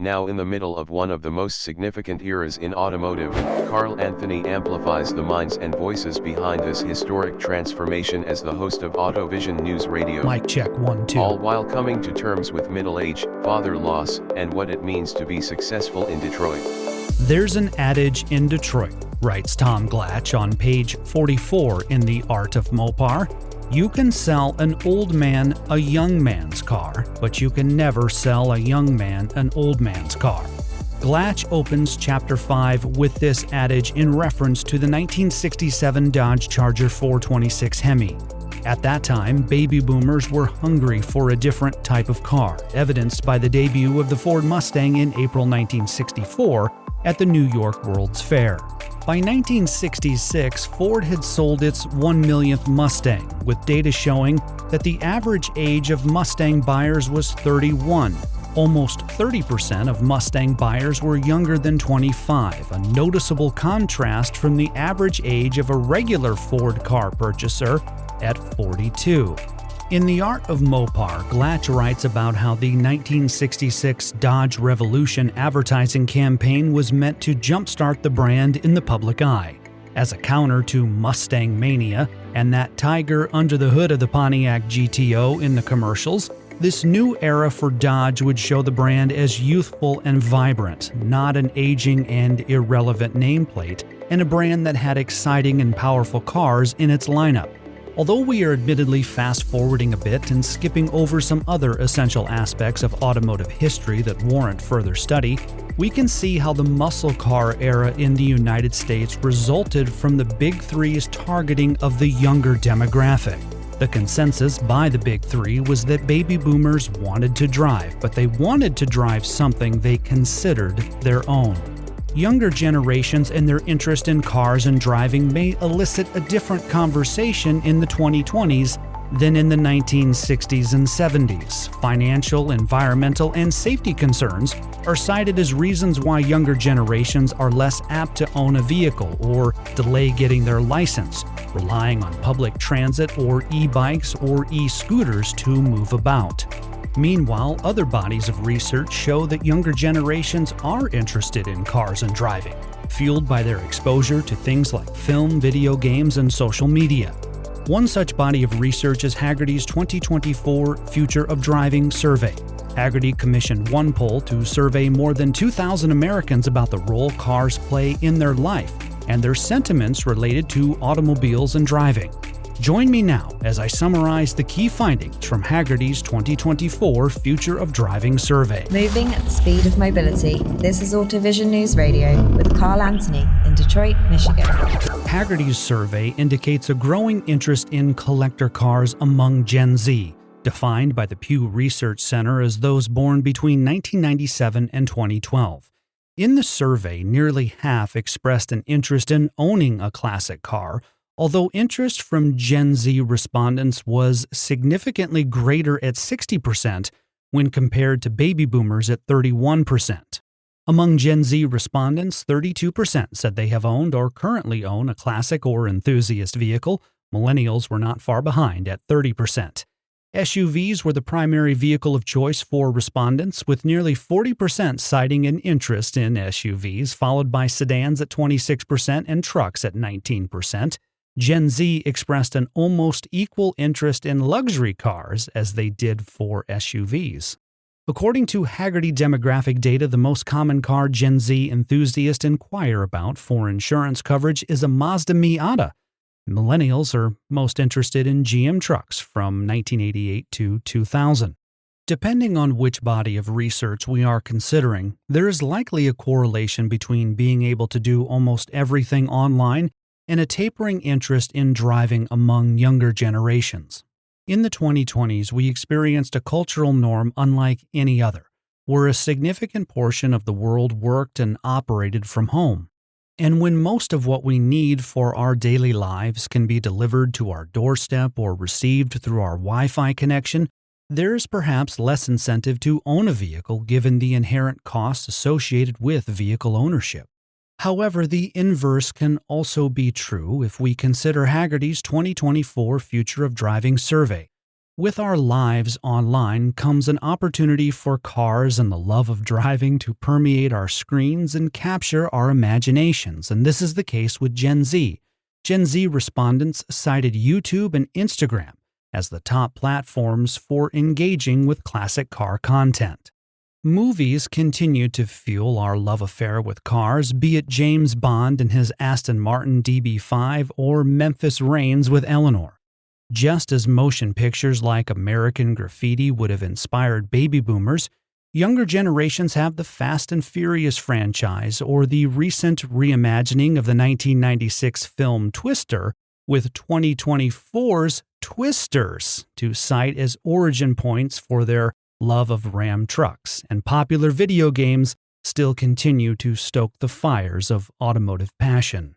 Now in the middle of one of the most significant eras in automotive, Carl Anthony amplifies the minds and voices behind this historic transformation as the host of AutoVision News Radio. Mic check 1 2. All while coming to terms with middle age, father loss, and what it means to be successful in Detroit. There's an adage in Detroit, writes Tom Glatch on page 44 in The Art of Mopar. You can sell an old man a young man's car, but you can never sell a young man an old man's car. Glatch opens Chapter 5 with this adage in reference to the 1967 Dodge Charger 426 Hemi. At that time, baby boomers were hungry for a different type of car, evidenced by the debut of the Ford Mustang in April 1964 at the New York World's Fair. By 1966, Ford had sold its 1 millionth Mustang, with data showing that the average age of Mustang buyers was 31. Almost 30% of Mustang buyers were younger than 25, a noticeable contrast from the average age of a regular Ford car purchaser at 42. In The Art of Mopar, Glatch writes about how the 1966 Dodge Revolution advertising campaign was meant to jumpstart the brand in the public eye. As a counter to Mustang Mania and that tiger under the hood of the Pontiac GTO in the commercials, this new era for Dodge would show the brand as youthful and vibrant, not an aging and irrelevant nameplate, and a brand that had exciting and powerful cars in its lineup. Although we are admittedly fast-forwarding a bit and skipping over some other essential aspects of automotive history that warrant further study, we can see how the muscle car era in the United States resulted from the Big Three's targeting of the younger demographic. The consensus by the Big Three was that baby boomers wanted to drive, but they wanted to drive something they considered their own. Younger generations and their interest in cars and driving may elicit a different conversation in the 2020s than in the 1960s and 70s. Financial, environmental, and safety concerns are cited as reasons why younger generations are less apt to own a vehicle or delay getting their license, relying on public transit or e-bikes or e-scooters to move about. Meanwhile, other bodies of research show that younger generations are interested in cars and driving, fueled by their exposure to things like film, video games, and social media. One such body of research is Hagerty's 2024 Future of Driving Survey. Hagerty commissioned one poll to survey more than 2,000 Americans about the role cars play in their life and their sentiments related to automobiles and driving. Join me now as I summarize the key findings from Hagerty's 2024 Future of Driving Survey. Moving at the speed of mobility, this is AutoVision News Radio with Carl Anthony in Detroit, Michigan. Hagerty's survey indicates a growing interest in collector cars among Gen Z, defined by the Pew Research Center as those born between 1997 and 2012. In the survey, nearly half expressed an interest in owning a classic car, although interest from Gen Z respondents was significantly greater at 60% when compared to baby boomers at 31%. Among Gen Z respondents, 32% said they have owned or currently own a classic or enthusiast vehicle. Millennials were not far behind at 30%. SUVs were the primary vehicle of choice for respondents, with nearly 40% citing an interest in SUVs, followed by sedans at 26% and trucks at 19%. Gen Z expressed an almost equal interest in luxury cars as they did for SUVs. According to Hagerty demographic data, the most common car Gen Z enthusiasts inquire about for insurance coverage is a Mazda Miata. Millennials are most interested in GM trucks from 1988 to 2000. Depending on which body of research we are considering, there is likely a correlation between being able to do almost everything online and a tapering interest in driving among younger generations. In the 2020s, we experienced a cultural norm unlike any other, where a significant portion of the world worked and operated from home. And when most of what we need for our daily lives can be delivered to our doorstep or received through our Wi-Fi connection, there is perhaps less incentive to own a vehicle given the inherent costs associated with vehicle ownership. However, the inverse can also be true if we consider Hagerty's 2024 Future of Driving Survey, With our lives online comes an opportunity for cars and the love of driving to permeate our screens and capture our imaginations, and this is the case with Gen Z. Gen Z respondents cited YouTube and Instagram as the top platforms for engaging with classic car content. Movies continue to fuel our love affair with cars, be it James Bond and his Aston Martin DB5 or Memphis Reigns with Eleanor. Just as motion pictures like American Graffiti would have inspired baby boomers, younger generations have the Fast and Furious franchise or the recent reimagining of the 1996 film Twister, with 2024's Twisters to cite as origin points for their love of Ram trucks, and popular video games still continue to stoke the fires of automotive passion.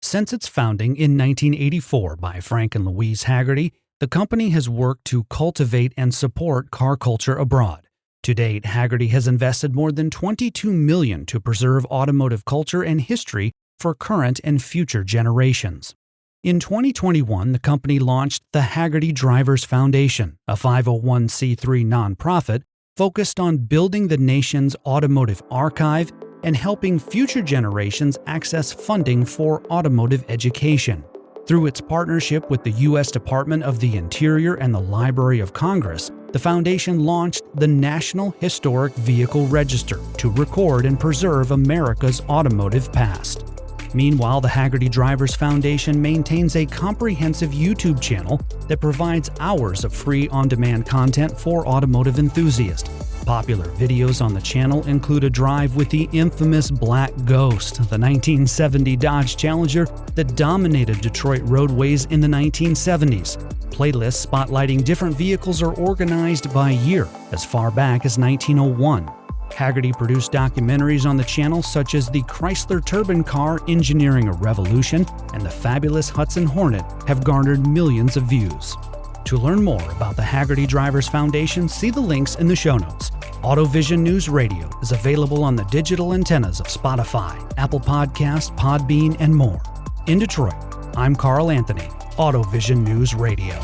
Since its founding in 1984 by Frank and Louise Hagerty, the company has worked to cultivate and support car culture abroad. To date, Hagerty has invested more than $22 million to preserve automotive culture and history for current and future generations. In 2021, the company launched the Hagerty Drivers Foundation, a 501c3 nonprofit focused on building the nation's automotive archive and helping future generations access funding for automotive education. Through its partnership with the U.S. Department of the Interior and the Library of Congress, the foundation launched the National Historic Vehicle Register to record and preserve America's automotive past. Meanwhile, the Hagerty Drivers Foundation maintains a comprehensive YouTube channel that provides hours of free on-demand content for automotive enthusiasts. Popular videos on the channel include a drive with the infamous Black Ghost, the 1970 Dodge Challenger that dominated Detroit roadways in the 1970s. Playlists spotlighting different vehicles are organized by year, as far back as 1901. Hagerty produced documentaries on the channel such as the Chrysler Turbine Car Engineering a Revolution and the fabulous Hudson Hornet have garnered millions of views. To learn more about the Hagerty Drivers Foundation, see the links in the show notes. AutoVision News Radio is available on the digital antennas of Spotify, Apple Podcasts, Podbean, and more. In Detroit, I'm Carl Anthony, AutoVision News Radio.